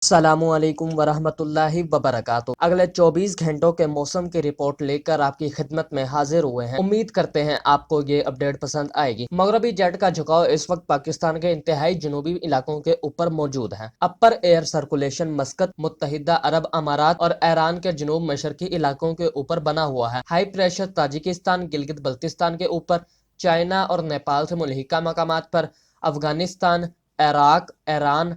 السلام علیکم ورحمۃ اللہ وبرکاتہ۔ اگلے 24 گھنٹوں کے موسم کی رپورٹ لے کر آپ کی خدمت میں حاضر ہوئے ہیں۔ امید کرتے ہیں آپ کو یہ اپڈیٹ پسند آئے گی۔ مغربی جیٹ کا جھکاؤ اس وقت پاکستان کے انتہائی جنوبی علاقوں کے اوپر موجود ہے۔ اپر ایئر سرکولیشن مسقط، متحدہ عرب امارات اور ایران کے جنوب مشرقی علاقوں کے اوپر بنا ہوا ہے۔ High pressure Tajikistan, Gilgit Baltistan کے اوپر، چائنا اور نیپال سے ملحقہ مقامات پر، افغانستان، عراق، ایران،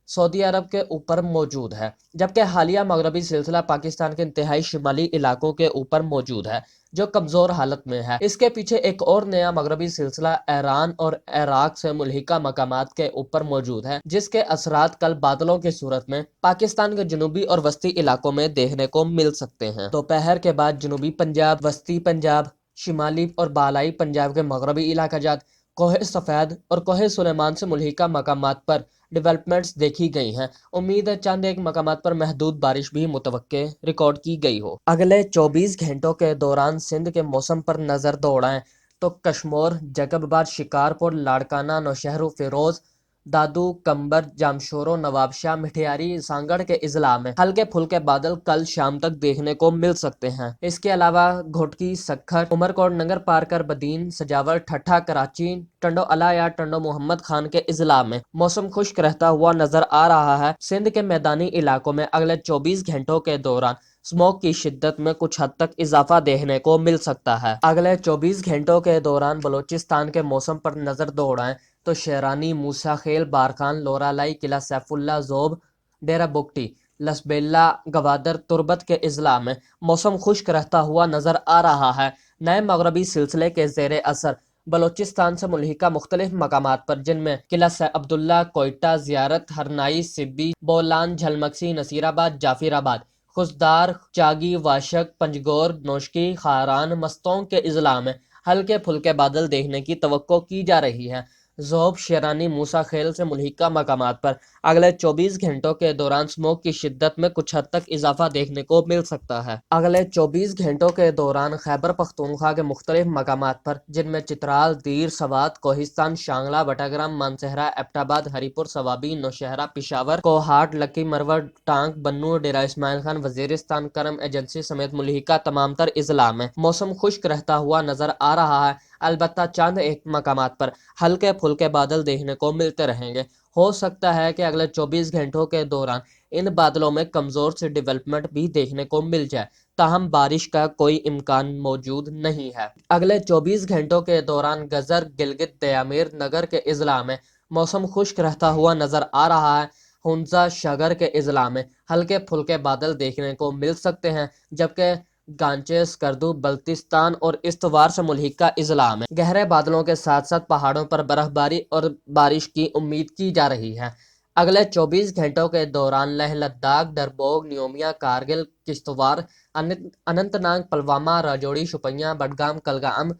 سعودی عرب کے اوپر موجود ہے، جبکہ حالیہ مغربی سلسلہ پاکستان کے انتہائی شمالی علاقوں کے اوپر موجود ہے جو کمزور حالت میں ہے۔ اس کے پیچھے ایک اور نیا مغربی سلسلہ ایران اور عراق سے ملحقہ مقامات کے اوپر موجود ہے، جس کے اثرات کل بادلوں کی صورت میں پاکستان کے جنوبی اور وسطی علاقوں میں دیکھنے کو مل سکتے ہیں۔ دوپہر کے بعد جنوبی پنجاب، وسطی پنجاب، شمالی اور بالائی پنجاب کے مغربی علاقہ جات، کوہ سفید اور کوہ سلیمان سے ملحقہ مقامات پر ڈیولپمنٹس دیکھی گئی ہیں۔ امید ہے چند ایک مقامات پر محدود بارش بھی متوقع ریکارڈ کی گئی ہو۔ اگلے 24 گھنٹوں کے دوران سندھ کے موسم پر نظر دوڑائیں تو کشمور، جیکب آباد، شکارپور، لاڑکانہ، نوشہرہ، فیروز، دادو، کمبر، جامشورو، نوابشاہ، مٹھیاری، سانگڑ کے اضلاع میں ہلکے پھلکے بادل کل شام تک دیکھنے کو مل سکتے ہیں۔ اس کے علاوہ گھوٹکی، سکھر، عمرکوٹ، ننگر پارکر، بدین، سجاور، ٹھٹھہ، کراچی، ٹنڈو الا یا ٹنڈو محمد خان کے اضلاع میں موسم خشک رہتا ہوا نظر آ رہا ہے۔ سندھ کے میدانی علاقوں میں اگلے 24 گھنٹوں کے دوران اسموگ کی شدت میں کچھ حد تک اضافہ دیکھنے کو مل سکتا ہے۔ اگلے 24 گھنٹوں کے دوران بلوچستان کے موسم پر نظر دوڑائیں تو شیرانی، موسیٰ خیل، بارکھان، لورالائی، قلعہ سیف اللہ، زوب، ڈیرہ بگٹی، لسبیلا، گوادر، تربت کے اضلاع میں موسم خشک رہتا ہوا نظر آ رہا ہے۔ نئے مغربی سلسلے کے زیر اثر بلوچستان سے ملحقہ مختلف مقامات پر، جن میں قلعہ عبداللہ، کوئٹہ، زیارت، ہرنائی، سبی، بولان، جھلمکسی، نصیر آباد، جعفر آباد، خضدار، چاگی، واشک، پنجگور، نوشکی، خاران، مستونگ کے اضلاع میں ہلکے پھلکے بادل دیکھنے کی توقع کی جا رہی ہے۔ زوب، شیرانی، موسیٰ خیل سے ملحقہ مقامات پر اگلے 24 گھنٹوں کے دوران اسموگ کی شدت میں کچھ حد تک اضافہ دیکھنے کو مل سکتا ہے۔ اگلے 24 گھنٹوں کے دوران خیبر پختونخوا کے مختلف مقامات پر، جن میں چترال، دیر، سوات، کوہستان، شانگلہ، بٹاگرام، مانسہرہ، ایبٹ آباد، ہری پور، صوابی، نوشہرہ، پشاور، کوہاٹ، لکی مروہ، ٹانک، بنوں، ڈیرہ اسماعیل خان، وزیرستان، کرم ایجنسی سمیت ملحقہ تمام تر اضلاع میں موسم خشک رہتا ہوا نظر آ رہا ہے، البتہ چند ایک مقامات پر ہلکے پھلکے بادل دیکھنے کو ملتے رہیں گے۔ ہو سکتا ہے کہ اگلے 24 گھنٹوں کے دوران ان بادلوں میں کمزور سے ڈیولپمنٹ بھی دیکھنے کو مل جائے، تاہم بارش کا کوئی امکان موجود نہیں ہے۔ اگلے 24 گھنٹوں کے دوران گزر، گلگت، دیامیر، نگر کے اضلاع میں موسم خشک رہتا ہوا نظر آ رہا ہے۔ ہنزہ، شاگر کے اضلاع میں ہلکے پھلکے بادل دیکھنے کو مل سکتے ہیں، جبکہ گانچے، اسکردو، بلتستان اور استوار سے ملحقہ اضلاع میں گہرے بادلوں کے ساتھ ساتھ پہاڑوں پر برف باری اور بارش کی امید کی جا رہی ہے۔ اگلے 24 گھنٹوں کے دوران لیہ لداخ، ڈربوگ، نیومیا، کارگل، کشتواڑ، اننت ناگ، پلوامہ، راجوری، شوپیاں، بڈگام، کلگام،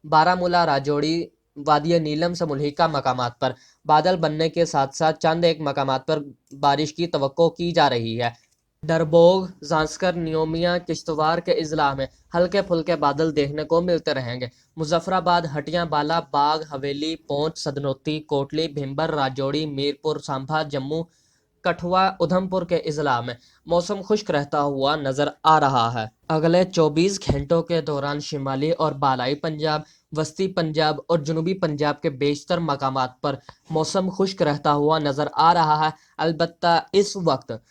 بارہ مولہ، راجوری، وادی نیلم سے ملحقہ مقامات پر بادل بننے کے ساتھ ساتھ چند ایک مقامات پر بارش کی توقع کی جا رہی ہے۔ ڈربوگ، زانسکر، نیومیا، کشتواڑ کے اضلاع میں ہلکے پھلکے بادل دیکھنے کو ملتے رہیں گے۔ مظفر آباد، ہٹیاں، بالا، باغ، حویلی، پونچھ، سدنوتی، کوٹلی، بھمبر، راجوری، میرپور، سانبھا، جموں، کٹھوا، ادھم پور کے اضلاع میں موسم خشک رہتا ہوا نظر آ رہا ہے۔ اگلے 24 گھنٹوں کے دوران شمالی اور بالائی پنجاب، وسطی پنجاب اور جنوبی پنجاب کے بیشتر مقامات پر موسم خشک رہتا ہوا نظر آ رہا ہے، البتہ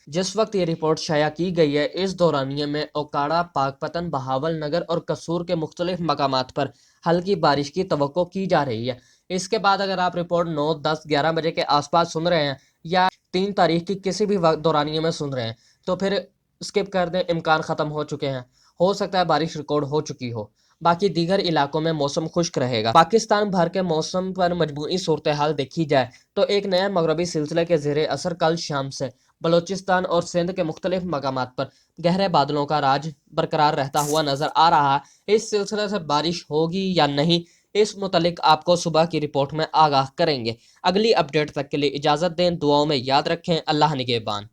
جس وقت یہ رپورٹ شائع کی گئی ہے، اس دورانیے میں اوکاڑا، پاکپتن، بہاول نگر اور قصور کے مختلف مقامات پر ہلکی بارش کی توقع کی جا رہی ہے۔ اس کے بعد اگر آپ رپورٹ 9، 10، 11 بجے کے آس پاس سن رہے ہیں یا 3 تاریخ کی کسی بھی دورانیے میں سن رہے ہیں تو پھر اسکپ کر دیں، امکان ختم ہو چکے ہیں، ہو سکتا ہے بارش ریکارڈ ہو چکی ہو۔ باقی دیگر علاقوں میں موسم خشک رہے گا۔ پاکستان بھر کے موسم پر مجموعی صورتحال دیکھی جائے تو ایک نئے مغربی سلسلے کے زیر اثر کل شام سے بلوچستان اور سندھ کے مختلف مقامات پر گہرے بادلوں کا راج برقرار رہتا ہوا نظر آ رہا ہے۔ اس سلسلے سے بارش ہوگی یا نہیں، اس متعلق آپ کو صبح کی رپورٹ میں آگاہ کریں گے۔ اگلی اپڈیٹ تک کے لیے اجازت دیں، دعاؤں میں یاد رکھیں۔ اللہ نگہبان۔